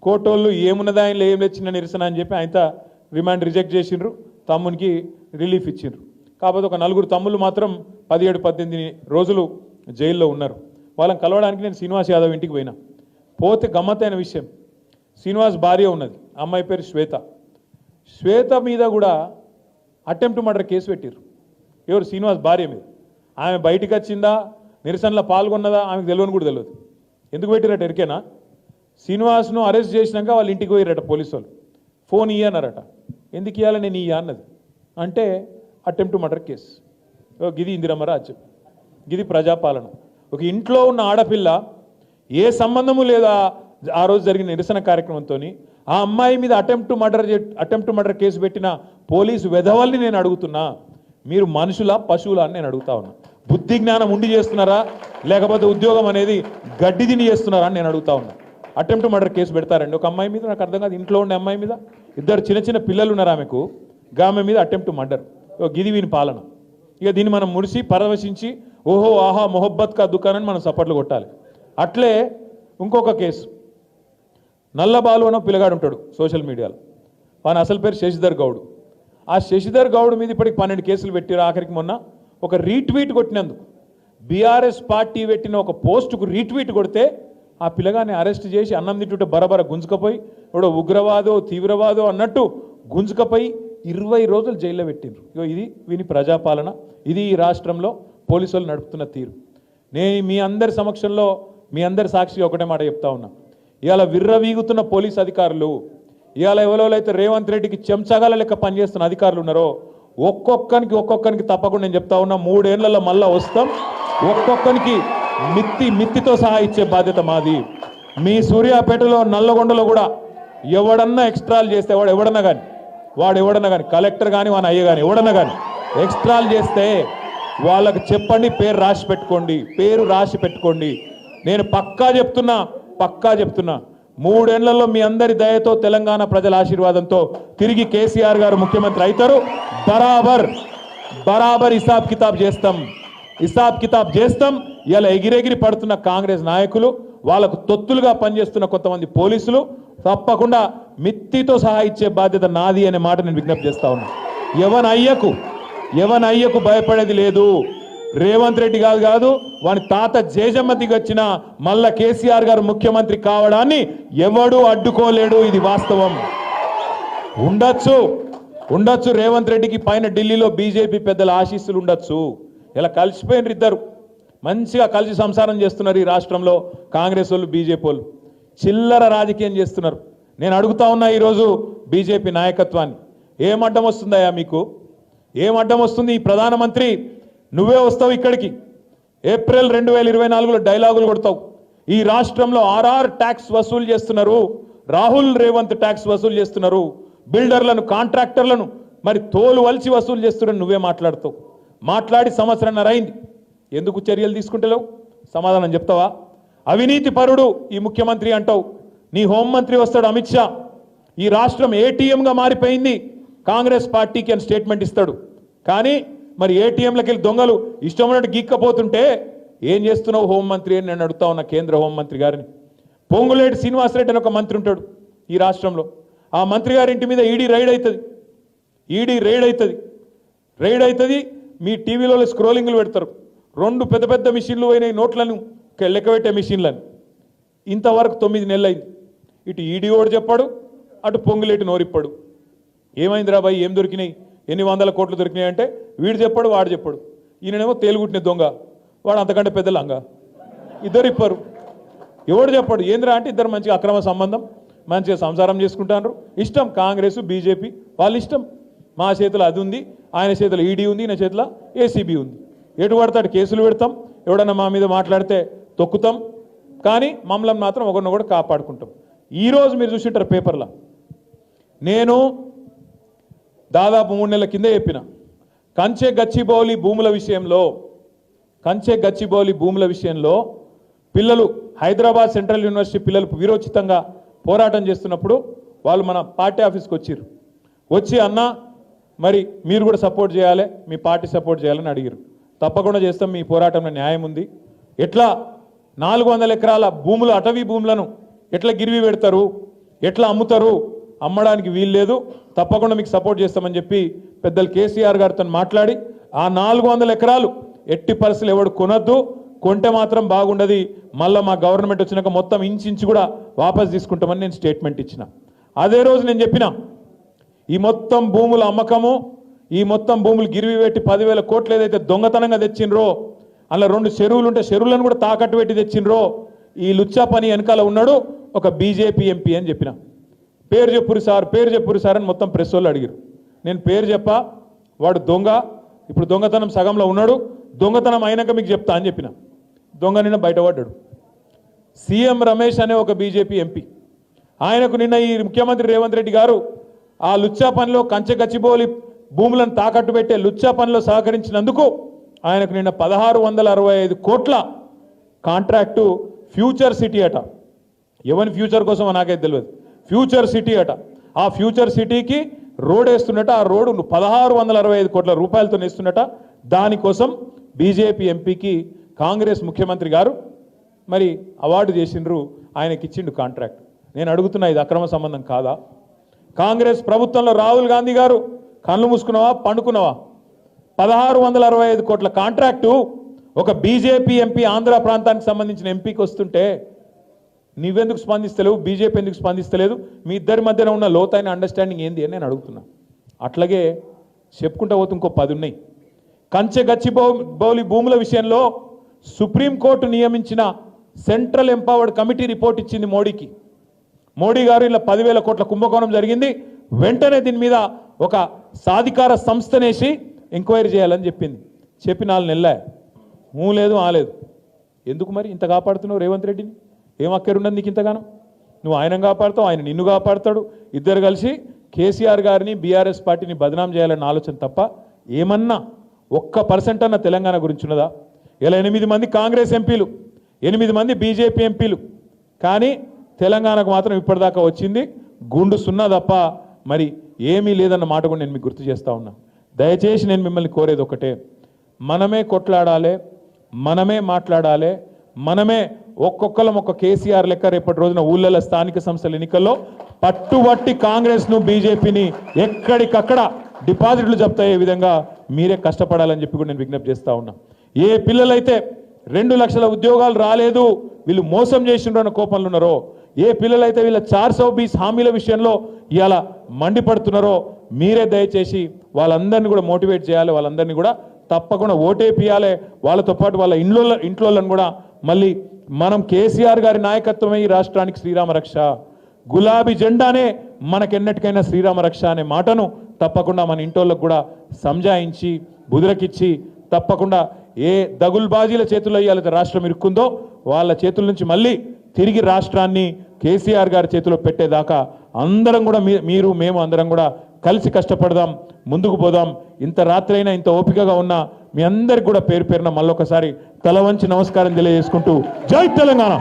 కోర్టోళ్ళు ఏమున్నదా ఆయనలో ఏం లేదు చిన్న నిరసన అని చెప్పి ఆయన రిమాండ్ రిజెక్ట్ చేసిండ్రు, తమ్మునికి రిలీఫ్ ఇచ్చిండ్రు. కాకపోతే ఒక 4 తమ్ముళ్ళు మాత్రం 17-18 రోజులు జైల్లో ఉన్నారు. వాళ్ళని కలవడానికి నేను శ్రీనివాస్ యాదవ్ ఇంటికి పోయినా. పోతే గమ్మత్తైన విషయం, శ్రీనివాస్ భార్య ఉన్నది, అమ్మాయి పేరు శ్వేత. శ్వేత మీద కూడా అటెంప్ట్ మర్డర్ కేసు పెట్టారు. ఎవరు? శ్రీనివాస్ భార్య మీద. ఆమె బయటికి వచ్చిందా, నిరసనలో పాల్గొన్నదా ఆమెకు తెలియని కూడా తెలియదు. ఎందుకు పెట్టిరట ఎరికేనా? శ్రీనివాస్ను అరెస్ట్ చేసినాక వాళ్ళ ఇంటికి పోయిరట పోలీసు వాళ్ళు. ఫోన్ ఇయ్యన్నారట. ఎందుకు ఇవ్వాలి? నేను ఇయ్య అన్నది. అంటే అటెంప్ట్ మర్డర్ కేసు. గిది ఇందిరమ్మ రాజ్యం, గిది ప్రజాపాలన. ఒక ఇంట్లో ఉన్న ఆడపిల్ల ఏ సంబంధము లేదా ఆ రోజు జరిగిన నిరసన కార్యక్రమంతో ఆ అమ్మాయి మీద అటెంప్ట్ మర్డర్ కేసు పెట్టిన పోలీసు వెధవల్ని నేను అడుగుతున్నా, మీరు మనుషులా పశువులా అని నేను అడుగుతా ఉన్నా. బుద్ధి జ్ఞానం ఉండి చేస్తున్నారా లేకపోతే ఉద్యోగం అనేది గడ్డి తిని చేస్తున్నారా అని నేను అడుగుతా ఉన్నా. అటెంప్ట్ మర్డర్ కేసు పెడతారండి ఒక అమ్మాయి మీద? నాకు అర్థం కాదు. ఇంట్లో ఉండే అమ్మాయి మీద, 2 చిన్న పిల్లలు ఉన్నారు ఆమెకు, ఆమె మీద అటెంప్ట్ మర్డర్. గిది వీని పాలన. ఇక దీన్ని మనం మురిసి పరవశించి ఓహో ఆహా మొహబ్బత్ కా దుకాణం అని మనం సపోర్ట్లు కొట్టాలి. అట్లే ఇంకొక కేసు, నల్లబాలు అన్న పిల్లగాడు ఉంటాడు సోషల్ మీడియాలో, వాని అసలు పేరు శశిధర్ గౌడ్. ఆ శశిధర్ గౌడ్ మీద ఇప్పటికి 12 కేసులు పెట్టారు. ఆఖరికి మొన్న ఒక రీట్వీట్ కొట్టినందుకు, బీఆర్ఎస్ పార్టీ పెట్టిన ఒక పోస్టుకు రీట్వీట్ కొడితే ఆ పిల్లగాన్ని అరెస్ట్ చేసి అన్నం తింటుంటే బరబర గుంజుకపోయి ఎవడో ఉగ్రవాదో తీవ్రవాదో అన్నట్టు గుంజుకపోయి 20 రోజులు జైల్లో పెట్టిండ్రు. ఇది వీని ప్రజాపాలన. ఇది ఈ రాష్ట్రంలో పోలీసులు నడుపుతున్న తీరు. నేను మీ అందరి సమక్షంలో మీ అందరి సాక్షిగా ఒకటే మాట చెప్తా ఉన్నా. ఇవాళ విర్రవీగుతున్న పోలీస్ అధికారులు, ఇవాళ ఎవరైతే రేవంత్ రెడ్డికి చెంచగాల లెక్క పనిచేస్తున్న అధికారులు ఉన్నారో ఒక్కొక్కరికి తప్పకుండా నేను చెప్తా ఉన్నా, 3 ఏళ్లలో మళ్ళా వస్తాం. ఒక్కొక్కరికి మిత్తితో సహా ఇచ్చే బాధ్యత మాది. మీ సూర్యాపేటలో నల్లగొండలో కూడా ఎవడన్నా ఎక్స్ట్రాలు చేస్తే వాడు ఎవడన్నా కానీ కలెక్టర్ కానీ వాని అయ్య కానీ ఎవడన్నా కానీ ఎక్స్ట్రాలు చేస్తే వాళ్ళకు చెప్పండి, పేరు రాసి పెట్టుకోండి. నేను పక్కా చెప్తున్నా 3 ఏళ్లలో మీ అందరి దయతో తెలంగాణ ప్రజల ఆశీర్వాదంతో తిరిగి కేసీఆర్ గారు ముఖ్యమంత్రి అవుతారు. బరాబర్ హిసాబ్ కితాబ్ చేస్తాం. ఇలా ఎగిరెగిరి పడుతున్న కాంగ్రెస్ నాయకులు, వాళ్ళకు తొత్తులుగా పనిచేస్తున్న కొంతమంది పోలీసులు తప్పకుండా మిత్తితో సహా ఇచ్చే బాధ్యత నాది అనే మాట నేను విజ్ఞప్తి చేస్తా ఉన్నా. ఎవన్ అయ్యకు భయపడేది లేదు. రేవంత్ రెడ్డి కాదు వాని తాత జేజమ్మ దిగొచ్చిన మళ్ళా కేసీఆర్ గారు ముఖ్యమంత్రి కావడాన్ని ఎవడూ అడ్డుకోలేడు. ఇది వాస్తవం. ఉండొచ్చు రేవంత్ రెడ్డికి పైన ఢిల్లీలో బీజేపీ పెద్దల ఆశీస్సులు ఉండొచ్చు. ఇలా కలిసిపోయినారు, ఇద్దరు మంచిగా కలిసి సంసారం చేస్తున్నారు ఈ రాష్ట్రంలో. కాంగ్రెస్ వాళ్ళు బీజేపీ వాళ్ళు చిల్లర రాజకీయం చేస్తున్నారు. నేను అడుగుతా ఉన్నా ఈరోజు బీజేపీ నాయకత్వాన్ని, ఏం అడ్డం వస్తుందయ్యా మీకు? ఏం అడ్డం వస్తుంది? ఈ ప్రధానమంత్రి నువ్వే వస్తావు ఇక్కడికి, ఏప్రిల్ 2024లో డైలాగులు కొడతావు. ఈ రాష్ట్రంలో ఆర్ఆర్ ట్యాక్స్ వసూలు చేస్తున్నారు, రాహుల్ రేవంత్ ట్యాక్స్ వసూలు చేస్తున్నారు, బిల్డర్లను కాంట్రాక్టర్లను మరి తోలు వలిచి వసూలు చేస్తున్నారని నువ్వే మాట్లాడుతావు. మాట్లాడి సంవత్సరంన్నర అయింది, ఎందుకు చర్యలు తీసుకుంటలేవు? సమాధానం చెప్తావా? అవినీతి పరుడు ఈ ముఖ్యమంత్రి అంటావు. నీ హోంమంత్రి వస్తాడు అమిత్ షా, ఈ రాష్ట్రం ఏటీఎంగా మారిపోయింది కాంగ్రెస్ పార్టీకి అని స్టేట్మెంట్ ఇస్తాడు. కానీ మరి ఏటీఎంలకి వెళ్ళి దొంగలు ఇష్టమైనట్టు గీక్కపోతుంటే ఏం చేస్తున్నావు హోంమంత్రి అని నేను అడుగుతా ఉన్నా కేంద్ర హోంమంత్రి గారిని. పొంగులేటి శ్రీనివాసరెడ్డి అని ఒక మంత్రి ఉంటాడు ఈ రాష్ట్రంలో. ఆ మంత్రి గారి ఇంటి మీద ఈడీ రైడ్ అవుతుంది. మీ టీవీలో స్క్రోలింగ్లు పెడతారు. 2 పెద్ద మిషన్లు పోయినాయి, నోట్లను లెక్క పెట్టే మిషన్లను. ఇంతవరకు 9 నెలలు అయింది. ఇటు ఈడీ ఓడి చెప్పాడు, అటు పొంగులేటి నోరిప్పాడు. ఏమైందిరా బాయ్, ఏం దొరికినాయి, ఎన్ని 100 కోట్లు దొరికినాయి అంటే వీడు చెప్పాడు, వాడు చెప్పాడు. ఈయనేమో తేలుగుట్టిన దొంగ, వాడు అంతకంటే పెద్ద లంగా. ఇద్దరు ఇప్పారు, ఎవడు చెప్పాడు. ఏందిరా అంటే ఇద్దరు మంచిగా అక్రమ సంబంధం, మంచిగా సంసారం చేసుకుంటారు. ఇష్టం కాంగ్రెస్ బీజేపీ వాళ్ళ ఇష్టం. మా చేతిలో అది ఉంది, ఆయన చేతిలో ఈడీ ఉంది, ఈయన చేతిలో ఏసీబీ ఉంది. ఎటు పడతాడు కేసులు పెడతాం, ఎవడన్నా మా మీద మాట్లాడితే తొక్కుతాం. కానీ మమ్మల్ని మాత్రం ఒకరిని కూడా కాపాడుకుంటాం. ఈరోజు మీరు చూసింటారు పేపర్లో, నేను దాదాపు 3 నెలల కిందే చెప్పిన కంచె గచ్చిబౌలి భూముల విషయంలో పిల్లలు హైదరాబాద్ సెంట్రల్ యూనివర్సిటీ పిల్లలు విరోచితంగా పోరాటం చేస్తున్నప్పుడు వాళ్ళు మన పార్టీ ఆఫీస్కి వచ్చి అన్న మరి మీరు కూడా సపోర్ట్ చేయాలి, మీ పార్టీ సపోర్ట్ చేయాలని అడిగారు. తప్పకుండా చేస్తాం, మీ పోరాటంలో న్యాయం ఉంది. ఎట్లా 400 ఎకరాల భూములు, అటవీ భూములను ఎట్లా గిరివి పెడతారు, ఎట్లా అమ్ముతారు, అమ్మడానికి వీలు లేదు, తప్పకుండా మీకు సపోర్ట్ చేస్తామని చెప్పి పెద్దలు కేసీఆర్ గారితో మాట్లాడి ఆ 400 ఎకరాలు ఎట్టి పరిస్థితులు ఎవడు కొనొద్దు, కొంటే మాత్రం బాగుండదు, మళ్ళీ మా గవర్నమెంట్ వచ్చినాక మొత్తం ఇంచు కూడా వాపస్ తీసుకుంటామని నేను స్టేట్మెంట్ ఇచ్చిన. అదే రోజు నేను చెప్పిన ఈ మొత్తం భూముల అమ్మకము, ఈ మొత్తం భూములు గిరివి పెట్టి 10,000 కోట్లు ఏదైతే దొంగతనంగా తెచ్చిండ్రో, అలా 2 చెరువులు ఉంటే చెరువులను కూడా తాకట్టు పెట్టి తెచ్చిండ్రో, ఈ లుచ్చా పని వెనకాల ఉన్నాడు ఒక బీజేపీ ఎంపీ అని చెప్పిన. పేరు చెప్పురు సార్ అని మొత్తం ప్రెస్ వాళ్ళు అడిగారు. నేను పేరు చెప్పా, వాడు దొంగ, ఇప్పుడు దొంగతనం సగంలో ఉన్నాడు, దొంగతనం అయినాక మీకు చెప్తా అని చెప్పిన. దొంగ నిన్న బయటపడ్డాడు. సీఎం రమేష్ అనే ఒక బీజేపీ ఎంపీ, ఆయనకు నిన్న ఈ ముఖ్యమంత్రి రేవంత్ రెడ్డి గారు ఆ లుచ్చా పనిలో కంచె గచ్చిబౌలి భూములను తాకట్టు పెట్టే లుచ్చా పనిలో సహకరించినందుకు ఆయనకు నిన్న 1665 కోట్ల కాంట్రాక్టు ఫ్యూచర్ సిటీ అట. ఎవరి ఫ్యూచర్ కోసం నాకైతే తెలియదు, ఫ్యూచర్ సిటీ అట. ఆ ఫ్యూచర్ సిటీకి రోడ్ వేస్తున్నట, ఆ రోడ్డు 1665 కోట్ల రూపాయలతో వేస్తున్నట. దానికోసం బీజేపీ ఎంపీకి కాంగ్రెస్ ముఖ్యమంత్రి గారు మరి అవార్డు చేసిండ్రు, ఆయనకి ఇచ్చిండు కాంట్రాక్ట్. నేను అడుగుతున్నా, ఇది అక్రమ సంబంధం కాదా? కాంగ్రెస్ ప్రభుత్వంలో రాహుల్ గాంధీ గారు కళ్ళు మూసుకున్నావా పండుకున్నావా? 1665 కోట్ల కాంట్రాక్టు ఒక బీజేపీ ఎంపీ, ఆంధ్ర ప్రాంతానికి సంబంధించిన ఎంపీకి వస్తుంటే నువ్వెందుకు స్పందిస్తలేవు, బీజేపీ ఎందుకు స్పందిస్తలేదు? మీ ఇద్దరి మధ్యన ఉన్న లోతైన అండర్స్టాండింగ్ ఏంది అని నేను అడుగుతున్నా. అట్లాగే చెప్పుకుంటా పోతే ఇంకో 10 ఉన్నాయి. కంచె గచ్చిబౌలి భూముల విషయంలో సుప్రీంకోర్టు నియమించిన సెంట్రల్ ఎంపవర్డ్ కమిటీ రిపోర్ట్ ఇచ్చింది మోడీకి. మోడీ గారు ఇలా 10,000 కోట్ల కుంభకోణం జరిగింది, వెంటనే దీని మీద ఒక సాధికార సంస్థనేసి ఎంక్వైరీ చేయాలని చెప్పింది. చెప్పి 4 నెలలే, లేదు ఆలేదు. ఎందుకు మరి ఇంత కాపాడుతున్నావు రేవంత్ రెడ్డిని? ఏం అక్కరున్నది నీకు ఇంతగానో? నువ్వు ఆయన కాపాడుతావు, ఆయన నిన్ను కాపాడుతాడు. ఇద్దరు కలిసి కేసీఆర్ గారిని, బీఆర్ఎస్ పార్టీని బదనాం చేయాలన్న ఆలోచన తప్ప ఏమన్నా 1% అన్న తెలంగాణ గురించి ఉన్నదా? ఇలా 8 మంది కాంగ్రెస్ ఎంపీలు, 8 మంది బీజేపీ ఎంపీలు, కానీ తెలంగాణకు మాత్రం ఇప్పటిదాకా వచ్చింది గుండు సున్నా తప్ప మరి ఏమీ లేదన్న మాట కూడా నేను మీకు గుర్తు చేస్తా ఉన్నా. దయచేసి నేను మిమ్మల్ని కోరేది ఒకటే, మనమే కొట్లాడాలి, మనమే మాట్లాడాలి, మనమే ఒక్కొక్కరం ఒక కేసీఆర్ లెక్క రేపటి రోజున ఊళ్ళలో స్థానిక సంస్థల ఎన్నికల్లో పట్టుబట్టి కాంగ్రెస్ను, బీజేపీని ఎక్కడికక్కడ డిపాజిట్లు జప్తయ్యే విధంగా మీరే కష్టపడాలని చెప్పి కూడా నేను విజ్ఞప్తి చేస్తా ఉన్నా. ఏ పిల్లలైతే 2 లక్షల ఉద్యోగాలు రాలేదు, వీళ్ళు మోసం చేసిండ్రు అన్న కోపంలో ఉన్నారో, ఏ పిల్లలైతే వీళ్ళ 420 హామీల విషయంలో ఇవాళ మండిపడుతున్నారో, మీరే దయచేసి వాళ్ళందరినీ కూడా మోటివేట్ చేయాలి, వాళ్ళందరినీ కూడా తప్పకుండా ఓటేపియాలి. వాళ్ళతో పాటు వాళ్ళ ఇంట్లోలను కూడా మళ్ళీ మనం కేసీఆర్ గారి నాయకత్వమే ఈ రాష్ట్రానికి శ్రీరామ రక్ష, గులాబీ జెండానే మనకెన్నటికైనా శ్రీరామ రక్ష అనే మాటను తప్పకుండా మన ఇంటోళ్ళకు కూడా సంజాయించి బుదిరకిచ్చి తప్పకుండా ఏ దగుల్బాజీల చేతుల్లో ఇవాళ రాష్ట్రం ఇరుక్కుందో వాళ్ళ చేతుల నుంచి మళ్ళీ తిరిగి రాష్ట్రాన్ని కేసీఆర్ గారి చేతిలో పెట్టేదాకా అందరం కూడా మీరు మేము అందరం కూడా కలిసి కష్టపడదాం, ముందుకు పోదాం. ఇంత రాత్రైనా ఇంత ఓపికగా ఉన్న మీ అందరికి కూడా పేరు పేరున మళ్ళొకసారి తల వంచి నమస్కారం తెలియజేసుకుంటూ జై తెలంగాణ.